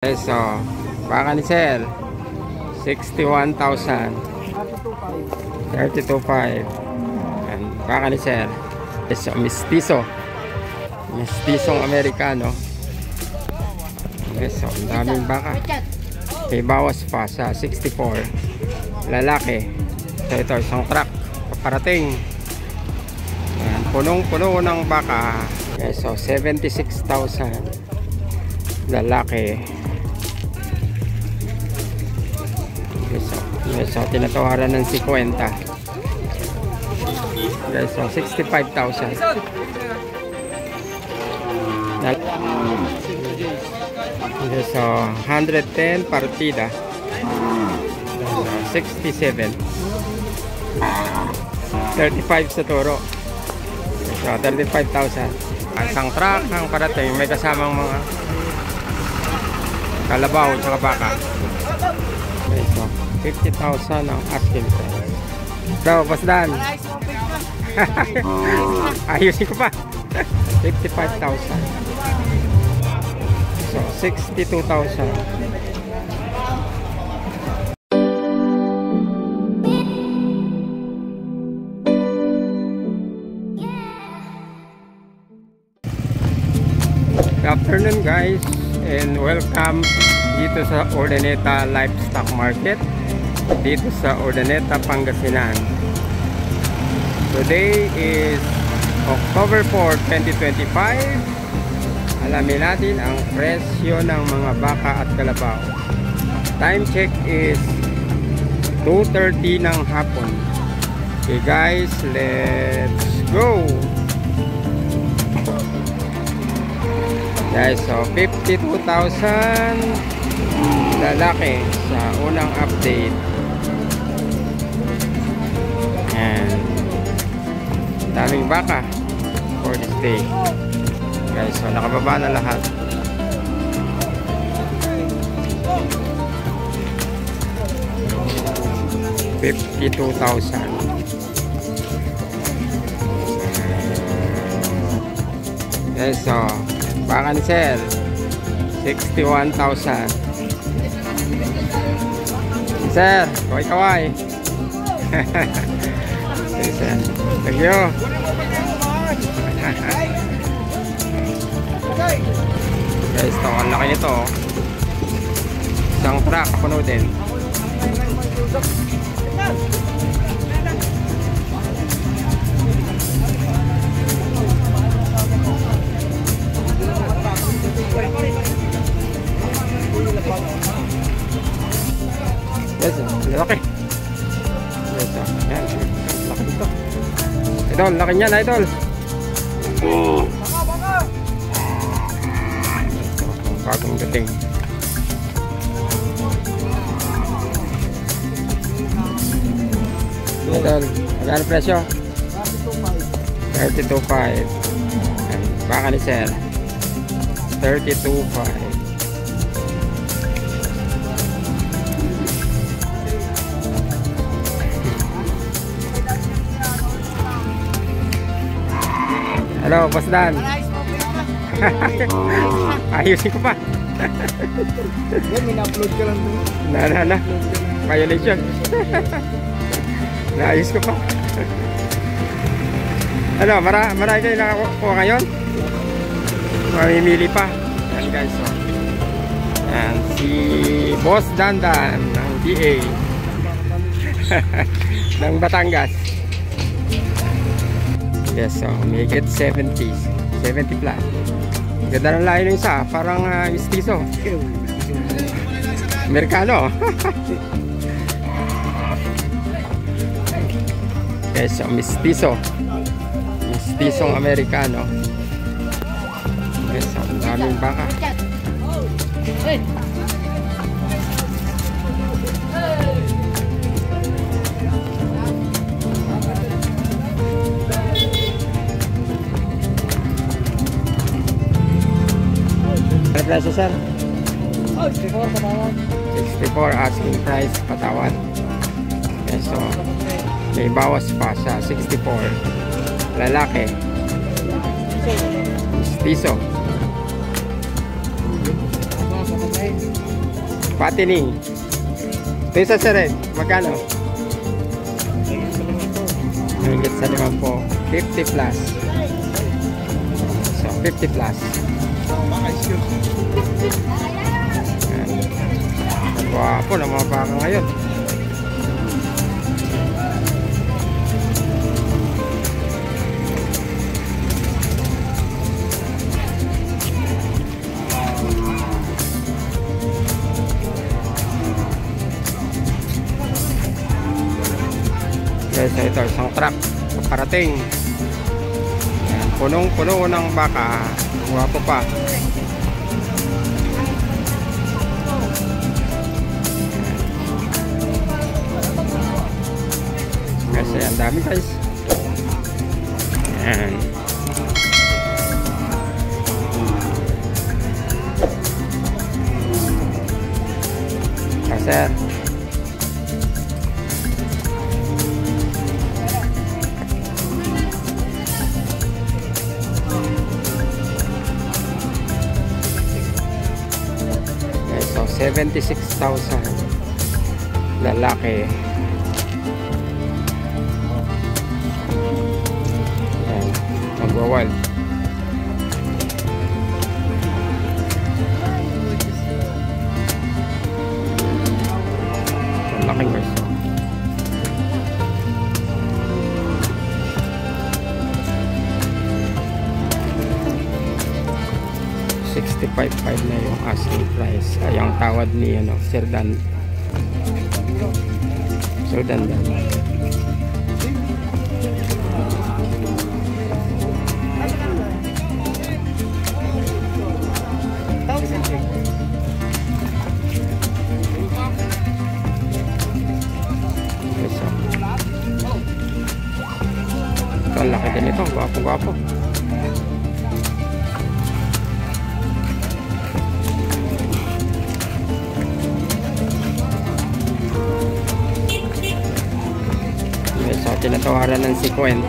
So, baka ni Sel 61,000 32,500 and baka ni Sel so, mistisong Amerikano. So, ang daming baka, may bawas pa sa 64 lalaki. So, ito isang truck paparating, punong-puno ng baka. So, 76,000 lalaki. So, tinatawaran ng 50. Guys, so 65,000. So, 110 partida. 67. 35 sa turo. So, 35,000. Isang truck ang parating, may kasamang mga kalabaw sa baka. Okay, so 50,000 ang asking price. So, pasdan. Ayusin ko pa. 55,000. So, 62,000. Good afternoon guys, and welcome dito sa Urdaneta Livestock Market dito sa Urdaneta, Pangasinan. Today is October 4, 2025. Alamin natin ang presyo ng mga baka at kalabaw. Time check is 2:30 ng hapon. Okay guys, let's go. Guys, so 52,000 lalaki sa unang update. And daming baka for this day. Guys, so nakababa na lahat. $52,000. Guys, so baka ni Sel 61,000. Sir, kaway-kaway. Thank you. Guys, ito, ang laki nito. Isang truck, puno din. Yes, laki. Yes, yan. Laki dito. Idol, laki niyan, idol. Bagong dating. Idol, magkano presyo? 32,500. Baka ni Sir 32,500. Hello, Boss Dan. Ayusin ko pa. Yan, in-upload ka lang doon. Na. Violation. Naayos ko pa. Ano, marami kayo nakakuha ngayon? Mamimili pa. Yan guys. So. Yan, si Boss Dandan ng DA. ng Batangas. Yes, so mahigit 70 plus. Ganda ng layo ng isa, parang mistiso. Amerikano. Yes, so mistisong Amerikano. Yes, so daming baka. Ano presyo, sir? 64 patawan. 64 asking price, patawan. Okay, so may bawas pa sa 64 lalaki. Mistiso. Patining. Ito yung sa sir, magkano? Hingit sa 50. 50 plus. So, 50 plus. Wapo na mga baka ngayon. Guys, ito isang truck parating. Punong-puno ng baka. Wapo pa. Kasi ang dami guys. Ayan. Kasi so 76,000 lalaki. Magwawal. Ang laki guys. $65,500 na yung asking price. Ay, ang tawad ni Sir Dan. Sir Dan. Ang laki din ito, gwapo-gwapo. So, tinatawaran ng 50.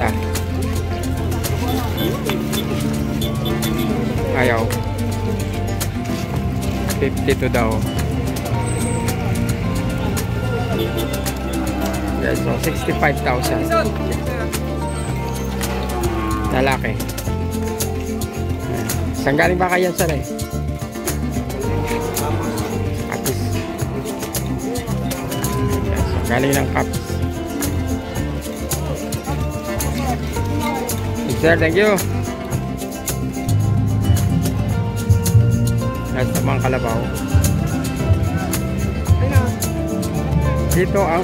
Ayaw. 52 daw. Yes, so 65,000. Lalaki. Saan galing ba kayo sir eh? Kapis. Yes, so galing ng Kapis. Sir, thank you. Yes, tamang kalabaw. Dito ang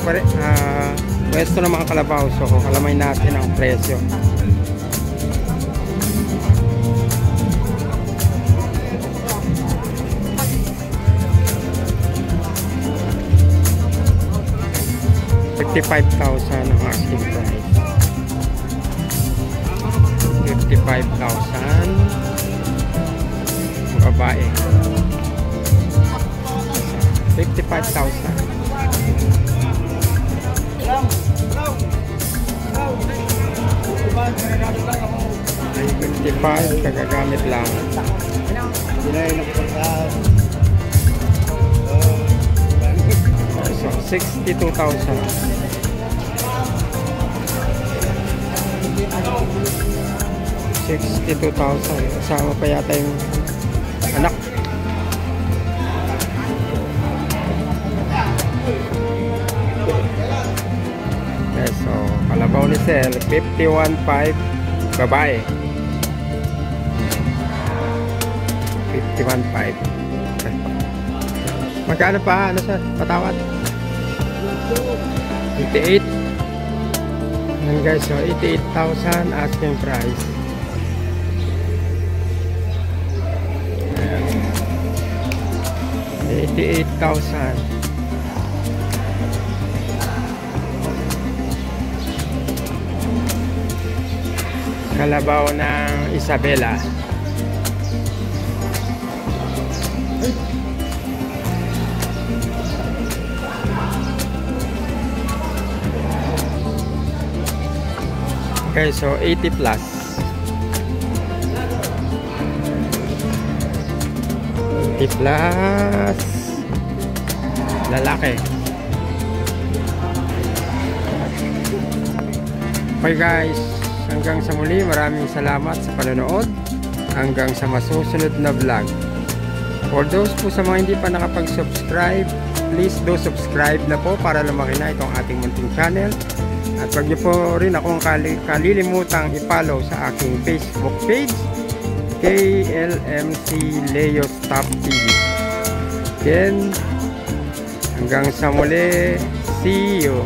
pwesto ng mga kalabaw. So, alamay natin ang presyo. $55,000 ang asking price. 55,000 babae. 55,000. 55 kagagamit lang. So 62,000. 62,000. Kasama pa yata yung anak. Okay, so kalabaw ni Sel 51,500 babae. 51,500. Okay. Magkano pa sir? Patawad? 88. Yan guys, so 88,000 asking price. 88,000. Kalabaw ng Isabela. Okay, so 80 plus. 80 plus. lalaki. Okay guys, hanggang sa muli, maraming salamat sa panonood. Hanggang sa masusunod na vlog. For those po sa mga hindi pa nakapag-subscribe, please do subscribe na po para lumaki na itong ating munting channel. At wag niyo po rin akong kalilimutang i-follow sa aking Facebook page, KLMC Leo Top TV. Again, hanggang sa muli, see you!